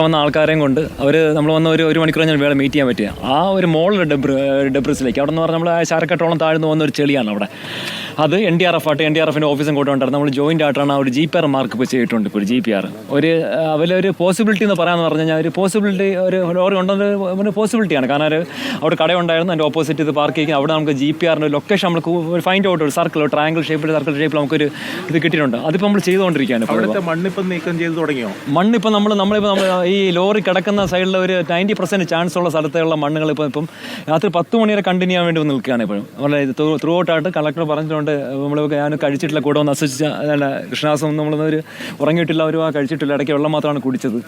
വന്ന ആൾക്കാരെയും കൊണ്ട് അവർ നമ്മൾ വന്ന ഒരു മണിക്കൂർ ഞാൻ വേറെ മീറ്റ് ചെയ്യാൻ പറ്റിയ ആ ഒരു മോളിൽ ഡെബ്രിസിലേക്ക് അവിടെ നിന്ന് പറഞ്ഞാൽ നമ്മൾ ശാരക്കെട്ടോളം താഴ്ന്നു പോകുന്ന ഒരു ചെളിയാണ് അവിടെ. അത് NDRF ആയിട്ട് NDRFിൻ്റെ ഓഫീസും കൊണ്ടുകൊണ്ടായിരുന്നു നമ്മൾ ജോയിൻ്റ് ആയിട്ടാണ് ആ ഒരു GPR മാർക്ക് ഇപ്പോൾ ചെയ്തിട്ടുണ്ട്. ഇപ്പോൾ ഒരു GPR അതിലൊരു പോസിബിലിറ്റി എന്ന് പറയാമെന്ന് പറഞ്ഞു കഴിഞ്ഞാൽ ഒരു പോസിബിലിറ്റി ഒരു ലോറി ഉണ്ടെന്ന് പോസിബിലിറ്റിയാണ്. കാരണം അവിടെ കടയുണ്ടായിരുന്നു, അതിൻ്റെ ഓപ്പോസിറ്റ് ഇത് പാർക്ക് ചെയ്യുക. അവിടെ നമുക്ക് GPRൻ്റെ ലൊക്കേഷൻ നമുക്ക് ഒരു ഫൈൻഡ് ഔട്ട് ഒരു സർക്കിൾ ട്രയാങ്കിൾ ഷേപ്പിൽ നമുക്കൊരു ഇത് കിട്ടിയിട്ടുണ്ട്. അതിപ്പോൾ നമ്മൾ ചെയ്തുകൊണ്ടിരിക്കുകയാണ്. മണ്ണിപ്പം നീക്കം ചെയ്ത് തുടങ്ങിയോ? മണ്ണിപ്പോൾ നമ്മളിപ്പോൾ ഈ ലോറി കിടക്കുന്ന സൈഡിൽ ഒരു 90% ചാൻസ് ഉള്ള സ്ഥലത്തുള്ള മണ്ണുകൾ ഇപ്പം രാത്രി 10 മണി വരെ കണ്ടിന്യൂ ചെയ്യാൻ വേണ്ടി നിൽക്കുകയാണ്. ഇപ്പോഴും വളരെ ത്രൂ ഔട്ടായിട്ട് കളക്ടർ പറഞ്ഞിട്ടുണ്ട്. നമ്മൾ ഞാൻ കഴിച്ചിട്ടില്ല, കൂടെ ഒന്ന് അസസിച്ച കൃഷ്ണദാസം നമ്മളൊന്നും ഉറങ്ങിയിട്ടില്ല, അവർ കഴിച്ചിട്ടില്ല, ഇടയ്ക്ക് വെള്ളം മാത്രമാണ് കുടിച്ചത്.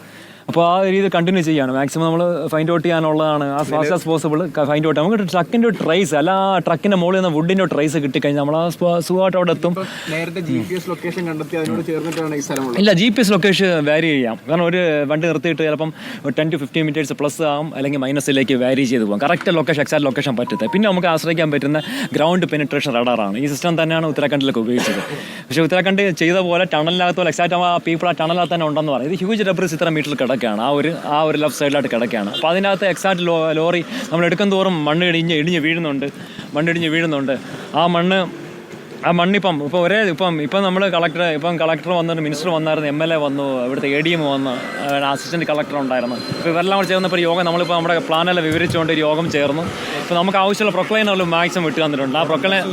അപ്പോൾ ആ രീതി കണ്ടിന്യൂ ചെയ്യാണ്. മാക്സിമം നമ്മൾ ഫൈൻഡ് ഔട്ട് ചെയ്യാനുള്ളതാണ് as fast as possible find out. നമുക്ക് ട്രക്കിൻ്റെ ട്രേസ് അല്ല, ആ ട്രക്കിൻ്റെ മുകളിൽ നിന്ന് വുഡിൻ്റെ ട്രേസ് കിട്ടിക്കഴിഞ്ഞാൽ നമ്മൾ ആ സുഖമായിട്ട് അവിടെ എത്തും. ഇല്ല, GPS ലൊക്കേഷൻ വാരി ചെയ്യാം. കാരണം ഒരു വണ്ടി നിർത്തിയിട്ട് ചിലപ്പം 10 to 15 minutes പ്ലസ് ആകും, അല്ലെങ്കിൽ മൈനസിലേക്ക് വാരി ചെയ്ത് പോകാം. കറക്റ്റ് ലൊക്കേഷൻ എക്സാക്ട് ലൊക്കേഷൻ പറ്റത്തെ. പിന്നെ നമുക്ക് ആശ്രയിക്കാൻ പറ്റുന്ന ഗ്രൗണ്ട് പെനിട്രേഷൻ റഡാറാണ്. ഈ സിസ്റ്റം തന്നെയാണ് ഉത്തരാഖണ്ഡിലൊക്കെ ഉപയോഗിച്ചത്. പക്ഷേ ഉത്തരാഖണ്ഡ് ചെയ്ത പോലെ ടണലിനകത്ത് പോലെ എക്സാക്റ്റ് ആ പീപ്പിൾ ആ ടണലിനകത്ത് തന്നെ ഉണ്ടെന്ന് പറയും. ഇത് ഹ്യൂജ് ഡെബ്രിസ് ഇത്ര മീറ്ററിൽ കിടക്കുകയാണ്, ആ ഒരു ലെഫ്റ്റ് സൈഡിലായിട്ട് കിടക്കുകയാണ്. അപ്പോൾ അതിനകത്ത് എക്സാക്ട് ലോറി നമ്മൾ എടുക്കും തോറും മണ്ണ് ഇടിഞ്ഞ് വീഴുന്നുണ്ട്. ആ മണ്ണിപ്പം നമ്മൾ കളക്ടർ വന്നു, മിനിസ്റ്റർ വന്നായിരുന്നു, MLA വന്നു, ഇവിടുത്തെ ADM വന്നു, അസിസ്റ്റന്റ് കളക്ടർ ഉണ്ടായിരുന്നു. ഇപ്പോൾ ഇവരെല്ലാം കൂടെ ചേർന്നപ്പോൾ യോഗം നമ്മളിപ്പോൾ നമ്മുടെ പ്ലാനെല്ലാം വിവരിച്ചുകൊണ്ട് ഒരു യോഗം ചേർന്നു. ഇപ്പോൾ നമുക്ക് ആവശ്യമുള്ള പ്രൊക്ലൈനറിൽ മാക്സിമം വിട്ട് തന്നിട്ടുണ്ട്. ആ പ്രൊക്ലൈൻ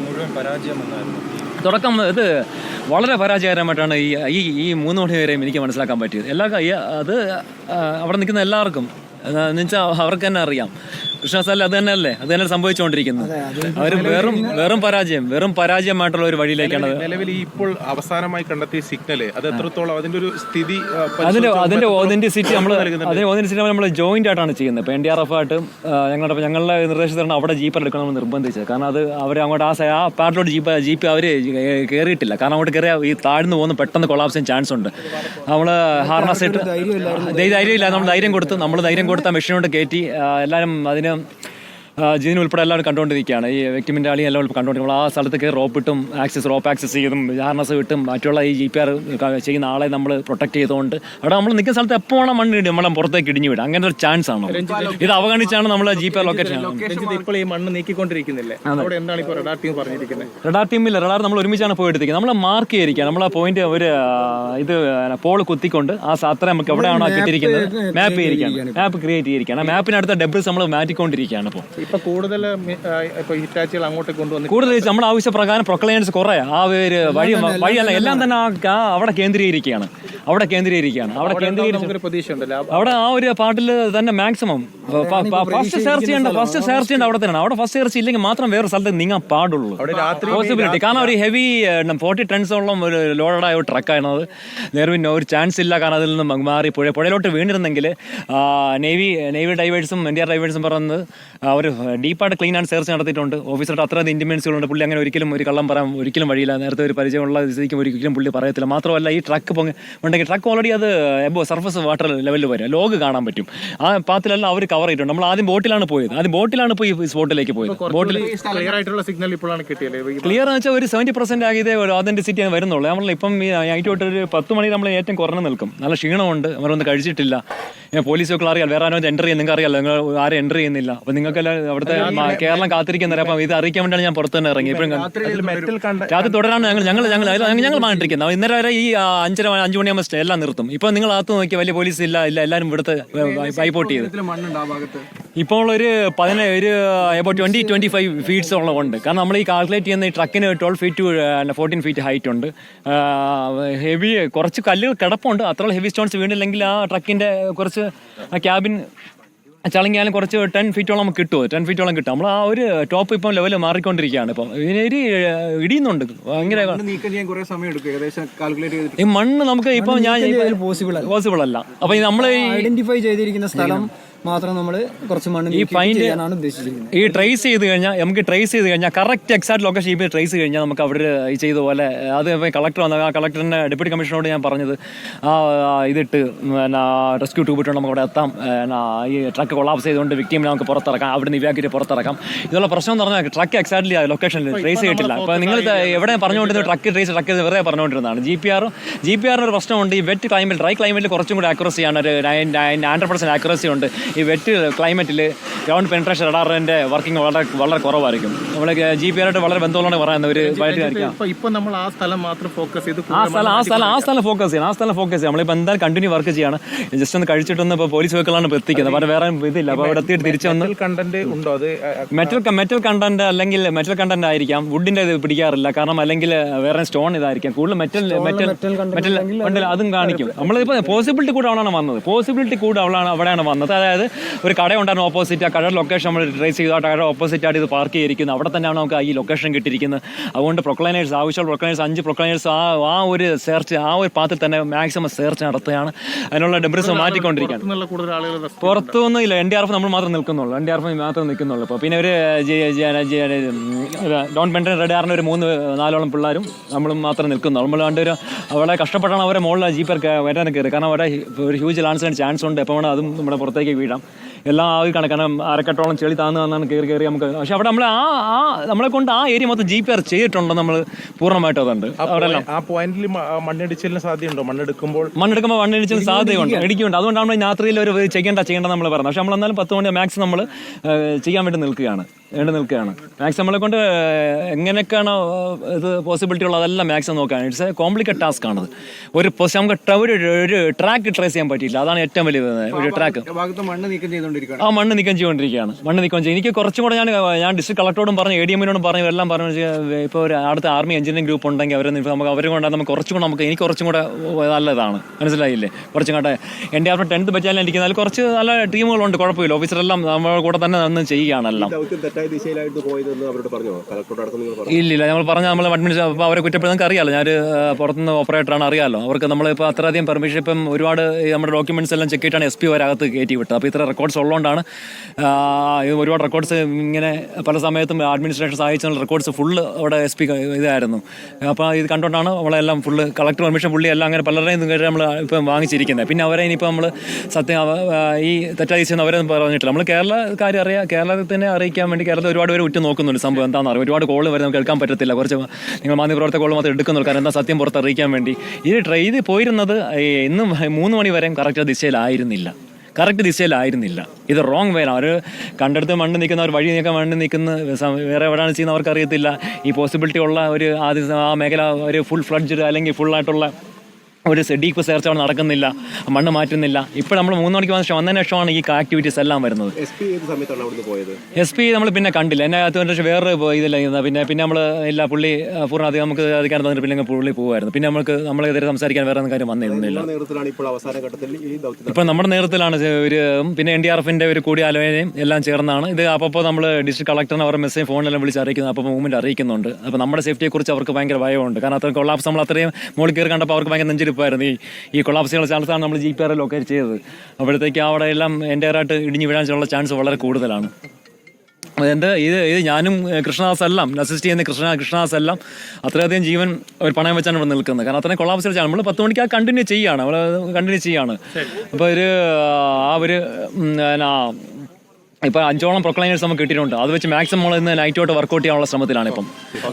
മുഴുവൻ പരാജയം തുടക്കം ഇത് വളരെ പരാജയകരമായിട്ടാണ് ഈ 3 മണി വരെയും എനിക്ക് മനസ്സിലാക്കാൻ പറ്റിയത്. അത് അവിടെ നിൽക്കുന്ന എല്ലാവർക്കും എന്നുവെച്ചാൽ അവർക്ക് തന്നെ അറിയാം. കൃഷ്ണസാലിൽ അത് തന്നെ സംഭവിച്ചുകൊണ്ടിരിക്കുന്നത്. അവർ വെറും പരാജയമായിട്ടുള്ള ഒരു വഴിയിലേക്കാണ്. നിലവിൽ ഇപ്പോൾ അവസാനമായി കണ്ടെത്തിയ സിഗ്നൽ അത് എത്രത്തോളം അതിന്റെ ഒരു സ്ഥിതി അതിന്റെ ഓതന്റിസിറ്റി നമ്മൾ ജോയിന്റ് ആയിട്ടാണ് ചെയ്യുന്നത്. ഇപ്പോൾ NDRF ആയിട്ട് ഞങ്ങളുടെ നിർദ്ദേശത്തിലാണ് അവിടെ ജീപ്പ് എടുക്കണമെന്ന് നിർബന്ധിച്ചത്. കാരണം അത് അവർ അങ്ങോട്ട് ആ പാർട്ടിലോട്ട് ജീപ്പ് അവർ കയറിയിട്ടില്ല. കാരണം അങ്ങോട്ട് കയറിയാൽ ഈ താഴ്ന്നു പോകുന്ന പെട്ടെന്ന് കൊളാപ്സ് ചെയ്യാൻ ചാൻസ് ഉണ്ട്. നമ്മൾ ഹാർനസ് ഇട്ട് ധൈര്യമില്ല, നമ്മൾ ധൈര്യം കൊടുത്ത മെഷീനോട് കയറ്റി എല്ലാവരും അതിന് ജീവൻ ഉൾപ്പെടെ എല്ലാവരും കണ്ടുകൊണ്ടിരിക്കുകയാണ്. ഈ വ്യക്തിമിൻ്റെ ആളി എല്ലാം കണ്ടുകൊണ്ടിരിക്കും. ആ സ്ഥലത്ത് കയറി റോപ്പ് ആക്സസ് ചെയ്തും ഹാർനസ് വിട്ടും മറ്റുള്ള ഈ GPR ചെയ്യുന്ന ആളെ നമ്മൾ പ്രൊട്ടക്ട് ചെയ്തുകൊണ്ട് അവിടെ നമ്മൾ നിൽക്കുന്ന സ്ഥലത്ത് എപ്പോൾ വേണം മണ്ണ് ഇടും, നമ്മളെ പുറത്തേക്ക് ഇടിഞ്ഞു വിടും. അങ്ങനെ ഒരു ചാൻസ് ആണ്. ഇത് അവഗണിച്ചാണ് നമ്മൾ GPR ലൊക്കേഷൻ. ഇപ്പോൾ ഈ മണ്ണ് നീക്കിക്കൊണ്ടിരിക്കുന്നില്ലേ, എന്താണ് ഇപ്പോൾ റഡാർ ടീം പറഞ്ഞിരിക്കുന്നത്? റഡാർ നമ്മൾ ഒരുമിച്ചാണ് പോയി എടുത്തിരിക്കുന്നത്. നമ്മൾ മാർക്ക് ചെയ്തിരിക്കുക, നമ്മൾ ആ പോയിന്റ് ഒരു ഇത് പോൾ കുത്തിക്കൊണ്ട് ആ അത്ര നമുക്ക് എവിടെയാണോ കിട്ടിയിരിക്കുന്നത് മാപ്പ് ക്രിയേറ്റ് ചെയ്തിരിക്കുകയാണ്. ആ മാപ്പിനടുത്ത ഡെബ്രിസ് നമ്മൾ മാറ്റിക്കൊണ്ടിരിക്കുകയാണ്. ഇപ്പോൾ കൂടുതൽ ഹിറ്റാച്ചികൾ അങ്ങോട്ട് കൊണ്ടുവന്ന് കൂടുതൽ നമ്മുടെ ആവശ്യപ്രകാരം പ്രൊക്ലൈൻസ് കുറേ ആ ഒരു വഴിയല്ല എല്ലാം തന്നെ അവിടെ കേന്ദ്രീകരിക്കുകയാണ്. അവിടെ ആ ഒരു പാട്ടിൽ തന്നെ മാക്സിമം ഫസ്റ്റ് സെർച്ച് ചെയ്യേണ്ട അവിടെ തന്നെയാണ്. അവിടെ ഫസ്റ്റ് സെർച്ച് ഇല്ലെങ്കിൽ മാത്രം വേറെ സ്ഥലത്ത് നീങ്ങാൻ പാടുള്ളൂ പോസിബിലിറ്റി. കാരണം ഒരു ഹെവി 40 ടൺസോളം ഒരു ലോഡായ ഒരു ട്രക്കായിരുന്നു. അത് നേർവിന് ഒരു ചാൻസ് ഇല്ല. കാരണം അതിൽ നിന്ന് മാറി പുഴയിലോട്ട് വീണിരുന്നെങ്കിൽ നേവി ഡൈവേഴ്സും NDR ഡൈവേഴ്സും പറയുന്നത് അവർ ഡീപ്പായിട്ട് ക്ലീൻ ആൻഡ് സെർച്ച് നടത്തിയിട്ടുണ്ട്. ഓഫീസറുടെ അത്ര ഇൻറ്റിമൻസുകളുണ്ട്. പുള്ളി അങ്ങനെ ഒരിക്കലും ഒരു കള്ളം പറയാൻ ഒരിക്കലും വഴിയില്ല. നേരത്തെ ഒരു പരിചയമുള്ള സ്ഥിതിക്കും ഒരിക്കലും പുള്ളി പറയത്തില്ല. മാത്രമല്ല ഈ ട്രക്ക് ഉണ്ടെങ്കിൽ ട്രക്ക് ഓൾറെഡി അത് സർഫസ് വാട്ടർ ലെവലിൽ വരും, ലോഗ് കാണാൻ പറ്റും. ആ പാത്തിലെല്ലാം അവർ കവർ ചെയ്തിട്ടുണ്ട്. നമ്മൾ ആദ്യം ബോട്ടിലാണ് പോയി സ്പോട്ടിലേക്ക് പോയത്. ബോട്ടിൽ ക്ലിയർ എന്ന് വെച്ചാൽ ഒരു 70% ആകിയതേ ഒരു ഓതന്റിസിറ്റി വരുന്നുള്ളൂ. നമ്മൾ ഇപ്പം ഈ നൈറ്റ് തൊട്ട് ഒരു 10 മണി നമ്മൾ ഏറ്റവും കുറഞ്ഞു നിൽക്കും. നല്ല ക്ഷീണമുണ്ട്, അവരൊന്നും കഴിച്ചിട്ടില്ല. പോലീസൊക്കെ അറിയാം, വേറെ ആരും എൻ്റർ ചെയ്യുന്നത് നിങ്ങൾക്ക് അറിയാമല്ലോ, നിങ്ങൾ ആരും എൻ്റർ ചെയ്യുന്നില്ല. അപ്പോൾ നിങ്ങൾക്കെല്ലാം അവിടുത്തെ കേരളം കാത്തിരിക്കുന്നത്. അപ്പം ഇത് അറിയിക്കാൻ വേണ്ടിയാണ് ഞാൻ പുറത്ത് തന്നെ ഇറങ്ങി. ഇപ്പോഴും രാത്രി തുടരാണ് ഞങ്ങൾ മാറ്റിരിക്കുന്നത്. ഇന്നലെ വരെ ഈ 5 മണിയാകുമ്പോൾ എല്ലാം നിർത്തും. ഇപ്പോൾ നിങ്ങൾ അകത്ത് നോക്കിയാൽ വലിയ പോലീസ് ഇല്ല, എല്ലാവരും ഇവിടുത്തെ ബൈപ്പോട്ട് ചെയ്ത്. ഇപ്പോൾ ഒരു 20-25 ഫീറ്റ്സ് ഉണ്ട്. കാരണം നമ്മൾ ഈ കാൽക്കുലേറ്റ് ചെയ്യുന്ന ഈ ട്രക്കിന് 12 feet to 14 feet ഹൈറ്റ് ഉണ്ട്. ഹെവി കുറച്ച് കല്ലുകൾ കിടപ്പുണ്ട്. അത്ര ഹെവി സ്റ്റോൺസ് വീണില്ലെങ്കിൽ ആ ട്രക്കിൻ്റെ കുറച്ച് ക്യാബിൻ ചളങ്ങിയാലും കുറച്ച് 10 feet നമുക്ക് കിട്ടുമോ, 10 feet കിട്ടും. നമ്മൾ ആ ഒരു ടോപ്പ് ഇപ്പം ലെവൽ മാറിക്കൊണ്ടിരിക്കുകയാണ്. ഇപ്പം ഇതിനൊരു ഇടിയുന്നുണ്ട് ഭയങ്കര. ഈ മണ്ണ് നമുക്ക് ഇപ്പം പോസിബിൾ അല്ല. അപ്പൊ നമ്മൾ ഐഡന്റിഫൈ ചെയ്തിരിക്കുന്ന സ്ഥലം മാത്രം നമ്മൾ കുറച്ച് മണ്ണ് ഈ ഫൈൻഡ് ചെയ്യാനാണ് ഉദ്ദേശിച്ചിരിക്കുന്നത്. ഈ ട്രേസ് ചെയ്ത് കഴിഞ്ഞാൽ നമുക്ക് ട്രേസ് ചെയ്ത് കഴിഞ്ഞാൽ കറക്റ്റ് എക്സാക്ട് ലൊക്കേഷൻ ഈ ട്രേസ് കഴിഞ്ഞാൽ നമുക്ക് അവിടെ ഈ ചെയ്ത പോലെ അത് കളക്ടർ വന്ന ആ കളക്ടറിൻ്റെ ഡെപ്യൂട്ടി കമ്മീഷണറോട് ഞാൻ പറഞ്ഞത് ഇതിട്ട് പിന്നെ റെസ്ക്യൂ ട്യൂബ് ഇട്ടുകൊണ്ട് നമുക്ക് അവിടെ എത്താം, ഈ ട്രക്ക് കൊളാപ്സ് ചെയ്തുകൊണ്ട് വിക്ടിമിനെ നമുക്ക് പുറത്തിറക്കാം, അവിടെ നിന്ന് ഇവാക്യൂറ്റ് പുറത്തിറക്കാം. ഇതുള്ള പ്രശ്നം എന്ന് പറഞ്ഞാൽ ട്രക്ക് എക്സാക്ട്ലി ലൊക്കേഷനിൽ ട്രേസ് ചെയ്തിട്ടില്ല. അപ്പോൾ നിങ്ങൾ എവിടെ പറഞ്ഞുകൊണ്ടിരുന്നത് ട്രക്ക് വെറുതെ പറഞ്ഞുകൊണ്ടിരുന്നതാണ്. ജി പി ആറിന് ഒരു പ്രശ്നമുണ്ട്. ഈ വെറ്റ് ക്ലൈമറ്റ് ഡ്രൈ ക്ലൈമറ്റിൽ കുറച്ചും കൂടി ആക്യുറസിയാണ്, ഒരു 90% ആക്യുറസി ഉണ്ട്. ഈ വെറ്റ് ക്ലൈമറ്റിൽ ഗ്രൗണ്ട് പെനിട്രേഷൻ റഡാറിന്റെ വർക്കിംഗ് വളരെ കുറവായിരിക്കും. നമ്മൾ ജി പി ആറായിട്ട് വളരെ ബന്ധമുള്ള പറയുന്ന ഒരു ഇപ്പൊ നമ്മൾ ആ സ്ഥലം മാത്രം ഫോക്കസ് ചെയ്ത് ആ സ്ഥലം ഫോക്കസ് ചെയ്യണം. നമ്മളിപ്പോൾ എന്തായാലും കണ്ടിന്യൂ വർക്ക് ചെയ്യാണ്. ജസ്റ്റ് ഒന്ന് കഴിച്ചിട്ടൊന്ന് ഇപ്പോൾ പോലീസ് വെഹിക്കിളാണ് ഇപ്പോൾ എത്തിക്കുന്നത്. അപ്പോൾ വേറെ ഇതില്ല. അപ്പോൾ അവിടെ എത്തിയിട്ട് തിരിച്ചു വന്ന് കണ്ടന്റ് ഉണ്ടോ? അത് മെറ്റൽ കണ്ടന്റ് അല്ലെങ്കിൽ മെറ്റൽ കണ്ടന്റ് ആയിരിക്കാം. വുഡിന്റെ ഇത് പിടിക്കാറില്ല. കാരണം അല്ലെങ്കിൽ വേറെ സ്റ്റോൺ ഇതായിരിക്കാം. കൂടുതൽ മെറ്റൽ അതും കാണിക്കും. നമ്മളിപ്പോൾ പോസിബിലിറ്റി കൂടെ അവിടെയാണ് വന്നത്. അതായത് ഒരു കട ഉണ്ടായിരുന്നു ഓപ്പോസിറ്റ്. ആ കടയുടെ ലൊക്കേഷൻ നമ്മൾ ട്രേസ് ചെയ്തു. ആ കടയുടെ ഓപ്പോസിറ്റ് ആയിട്ട് ഇത് പാർക്ക് ചെയ്തിരിക്കുന്നത്. അവിടെ തന്നെയാണ് നമുക്ക് ഈ ലൊക്കേഷൻ കിട്ടിയിരിക്കുന്നത്. അതുകൊണ്ട് പ്രൊക്ലൈനേഴ്സ് ആവശ്യമുള്ള പ്രൊക്ലൈനേഴ്സ് 5 പ്രൊക്ലൈനേഴ്സ് ആ ഒരു സെർച്ച് ആ ഒരു പാത്തിൽ തന്നെ മാക്സിമം സെർച്ച് നടത്തുകയാണ്. അതിനുള്ള ഡെബ്രിസ് മാറ്റിക്കൊണ്ടിരിക്കുകയാണ്. പുറത്തൊന്നും ഇല്ല. NDRF നമ്മൾ മാത്രം നിൽക്കുന്നുള്ളൂ. ഇപ്പോൾ പിന്നെ ഒരു ഡോൺ ബെൻഡൻ റഡാറിന് ഒരു 3-4 പിള്ളേരും നമ്മളും മാത്രം നിൽക്കുന്നുള്ളൂ. നമ്മൾ രണ്ടുപേരും അവിടെ കഷ്ടപ്പെട്ടാണ് അവരെ മുകളിൽ ജീപ്പർ വരാൻ കയറി. കാരണം അവിടെ ഒരു ഹ്യൂജ് ലാൻഡ്സ്ലൈഡ് ചാൻസ് ഉണ്ട്. എപ്പോൾ വേണം അതും നമ്മുടെ പുറത്തേക്ക് വീഴാം. എല്ലാം ആ കണക്കാണ്. അരക്കട്ടോളം ചെളി താന്നാണ് കയറി നമുക്ക്. പക്ഷെ അവിടെ നമ്മൾ നമ്മളെ കൊണ്ട് ആ ഏരിയ മൊത്തം GPR ചെയ്തിട്ടുണ്ടോ നമ്മൾ പൂർണ്ണമായിട്ടും അതുണ്ട്. അവിടെ ആ പോയിന്റിൽ മണ്ണിടിച്ചിലിന് സാധ്യതയുണ്ടോ? മണ്ണെടുക്കുമ്പോൾ മണ്ണിടിച്ചിൽ സാധ്യതയുണ്ട്, ഇടിക്കുന്നുണ്ട്. അതുകൊണ്ടാണ് നമ്മൾ രാത്രിയിൽ ഒരു ചെയ്യേണ്ട നമ്മൾ പറഞ്ഞത്. പക്ഷെ നമ്മളെന്നാലും 10 മണി മാക്സ് നമ്മൾ ചെയ്യാൻ വേണ്ടി നിൽക്കുകയാണ്. മാക്സ് നമ്മളെ കൊണ്ട് എങ്ങനെയൊക്കെയാണോ ഇത് പോസിബിലിറ്റി ഉള്ളത് അതെല്ലാം മാക്സിമം നോക്കുകയാണ്. ഇറ്റ്സ് എ കോംപ്ലിക്കേറ്റ് ടാസ്ക് ആണത്. നമുക്ക് ഒരു ട്രാക്ക് ട്രേസ് ചെയ്യാൻ പറ്റിയില്ല. അതാണ് ഏറ്റവും വലിയ ഒരു ട്രാക്ക്. മണ്ണ് നീക്കം ചെയ്തുകൊണ്ടിരിക്കുകയാണ്. മണ്ണ് നീക്കം ചെയ്തുകൊണ്ടിരിക്കുകയാണ്. എനിക്ക് കുറച്ചും കൂടെ ഞാൻ ഡിസ്ട്രിക്ട് കളക്ടറോടും പറഞ്ഞു, ADM-നോടും പറഞ്ഞു, എല്ലാം പറഞ്ഞു. ഇപ്പോൾ ഒരു അടുത്ത ആർമി എഞ്ചിനീയറിംഗ് ഗ്രൂപ്പ് ഉണ്ടെങ്കിൽ അവരെ കൊണ്ട് നമുക്ക് എനിക്ക് കുറച്ചും കൂടെ നല്ലതാണ്. മനസ്സിലായില്ലേ? കുറച്ചും കൂടെ NDRF 10th ബറ്റാലിയൻ ഇരിക്കുന്ന കുറച്ച് നല്ല ടീമുകളുണ്ട്. കുഴപ്പമില്ല. ഓഫീസറെല്ലാം നമ്മുടെ കൂടെ തന്നെ നിന്ന് ചെയ്യുകയാണെല്ലാം. ഇല്ലില്ല, നമ്മൾ പറഞ്ഞാൽ നമ്മൾ അഡ്മിനിസ്ട്രേഷൻ അവരെ കുറ്റപ്പെടുത്താൻ നമുക്ക് അറിയാമല്ലോ. ഞാൻ പുറത്തുനിന്ന് ഓപ്പറേറ്ററാണ്, അറിയാമല്ലോ. അവർക്ക് നമ്മളിപ്പോൾ അത്രയധികം പെർമിഷൻ ഇപ്പം ഒരുപാട് നമ്മുടെ ഡോക്യുമെന്റ്സ് എല്ലാം ചെക്ക് ചെയ്തിട്ടാണ് SP വരകത്ത് കയറ്റി വിട്ടത്. അപ്പോൾ ഇത്ര റെക്കോർഡ്സ് ഉള്ളതുകൊണ്ടാണ് ഒരുപാട് റെക്കോർഡ്സ് ഇങ്ങനെ പല സമയത്തും അഡ്മിനിസ്ട്രേഷൻ സഹായിച്ചുള്ള റെക്കോർഡ്സ് ഫുള്ള് അവിടെ SP ഇതായിരുന്നു. അപ്പോൾ ഇത് കണ്ടുകൊണ്ടാണ് നമ്മളെല്ലാം ഫുള്ള് കളക്ടർ പെർമിഷൻ പുള്ളി എല്ലാം അങ്ങനെ പലരുടെയും നമ്മൾ ഇപ്പം വാങ്ങിച്ചിരിക്കുന്നത്. പിന്നെ അവരെ ഇനിയിപ്പോൾ നമ്മൾ സത്യം ഈ തെറ്റായിച്ചെന്ന് അവരെ പറഞ്ഞിട്ടില്ല. നമ്മൾ കേരളക്കാരെ കേരളത്തിനെ അറിയിക്കാൻ വേണ്ടി കേരളത്തിൽ ഒരുപാട് പേര് ഉറ്റു നോക്കുന്നുണ്ട്. സംഭവം എന്താണെന്ന് അറിയാം. ഒരുപാട് കോള് വരെ നമുക്ക് കേൾക്കാൻ പറ്റത്തില്ല. കുറച്ച് നിങ്ങൾ മാധ്യമപ്രവർത്തക കോള് മാത്രം എടുക്കുന്നുള്ളൂ. കാരണം എന്താ സത്യം പുറത്ത് അറിയിക്കാൻ വേണ്ടി. ഇത് പോയിരുന്നത് ഇന്നും 3 മണി വരെയും കറക്റ്റ് ദിശയിലായിരുന്നില്ല. ഇത് റോങ് വേ. അവർ കണ്ടെടുത്ത് മണ്ണ് നിൽക്കുന്ന, അവർ വഴി നീക്കാൻ മണ്ണ് നിൽക്കുന്ന വേറെ എവിടെയാണ് ചെയ്യുന്നത് അവർക്ക് അറിയത്തില്ല. ഈ പോസിബിലിറ്റി ഉള്ള ഒരു ആ മേഖല ഒരു ഫുൾ ഫ്ലഡ്ജ് അല്ലെങ്കിൽ ഫുള്ളായിട്ടുള്ള ഒരു ഡീപ്പ് സെർച്ച് അവിടെ നടക്കുന്നില്ല, മണ്ണ് മാറ്റുന്നില്ല. ഇപ്പോൾ നമ്മൾ 3 മണിക്ക് വന്നതിന് ശേഷമാണ് ഈ ആക്ടിവിറ്റീസ് എല്ലാം വരുന്നത്. SP നമ്മൾ പിന്നെ കണ്ടില്ല. എന്നെ അകത്ത് വേറെ ഇതില്ല. പിന്നെ നമ്മൾ ഇല്ല, പുള്ളി പൂർണ്ണ നമുക്ക് അധികാരം തന്നിട്ട് പിന്നെ പുള്ളി പോകുമായിരുന്നു. പിന്നെ നമ്മളെതിരെ സംസാരിക്കാൻ വേറെ കാര്യം വന്നിരുന്നില്ല. ഇപ്പം നമ്മുടെ നേതൃത്വത്തിലാണ് ഒരു പിന്നെ NDRFന്റെ ഒരു കൂടിയാലോചനയും എല്ലാം ചേർന്നാണ് ഇത്. അപ്പോൾ നമ്മൾ ഡിസ്ട്രിക്ട് കളക്ടറിനെ അവരുടെ മെസ്സേജ് ഫോണിലെല്ലാം വിളിച്ച് അറിയിക്കുന്നത്. അപ്പോൾ മൂവ്മെന്റ് അറിയിക്കുന്നുണ്ട്. അപ്പോൾ നമ്മുടെ സേഫ്റ്റിയെക്കുറിച്ച് അവർക്ക് ഭയങ്കര ഭയമുണ്ട്. കാരണം അത്രയും കൊള്ളാപ്സ് നമ്മൾ അത്രയും മുകളിൽ കയറി കണ്ടപ്പോൾ അവർക്ക് ഭയങ്കര നെഞ്ചിരിപ്പായിരുന്നു. ഈ കൊളാപ്സുകളുടെ സ്ഥലത്താണ് നമ്മൾ GPR ലൊക്കേറ്റ് ചെയ്തത്. അപ്പോഴത്തേക്ക് അവിടെ എല്ലാം എൻ്റെയായിട്ട് ഇടിഞ്ഞു വീഴാനുള്ള ചാൻസ് വളരെ കൂടുതലാണ്. ഇത് ഞാനും കൃഷ്ണദാസ് എല്ലാം അസിസ്റ്റ് ചെയ്യുന്ന കൃഷ്ണദാസ് എല്ലാം അത്രയധികം ജീവൻ ഒരു പണയം വെച്ചാണ് ഇവിടെ നിൽക്കുന്നത്. കാരണം അത്രയും കൊളാപ്സ് വെച്ചാണ് നമ്മൾ 10 മണിക്ക് കണ്ടിന്യൂ ചെയ്യാണ്. അപ്പോൾ ഇപ്പോൾ 5ഓളം പ്രൊക്ലൈനേഴ്സ് നമുക്ക് കിട്ടിയിട്ടുണ്ട്. അത് വെച്ച് മാക്സിമം നമ്മൾ ഇന്ന് നൈറ്റോട്ട് വർക്കൗട്ട് ചെയ്യാനുള്ള ശ്രമത്തിലാണ് ഇപ്പം.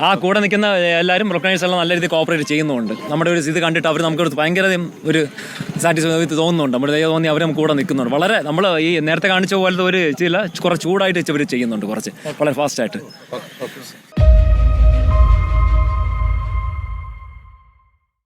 ആ കൂടെ നിൽക്കുന്ന എല്ലാവരും പ്രൊക്ലൈനേഴ്സ് എല്ലാം നല്ല രീതിയിൽ കോപ്പറേറ്റ് ചെയ്യുന്നുണ്ട്. നമ്മുടെ ഒരു ഇത് കണ്ടിട്ട് അവർ നമുക്ക് ഭയങ്കര ഒരു സാറ്റിസ്ഫൈ തോന്നുന്നുണ്ട്. നമ്മുടെ തോന്നി അവർ കൂടെ നിൽക്കുന്നുണ്ട്. വളരെ നമ്മൾ ഈ നേരത്തെ കാണിച്ച പോലത്തെ ഒരു കുറച്ച് ചൂടായിട്ട് ഇവർ ചെയ്യുന്നുണ്ട്. കുറച്ച് വളരെ ഫാസ്റ്റായിട്ട്.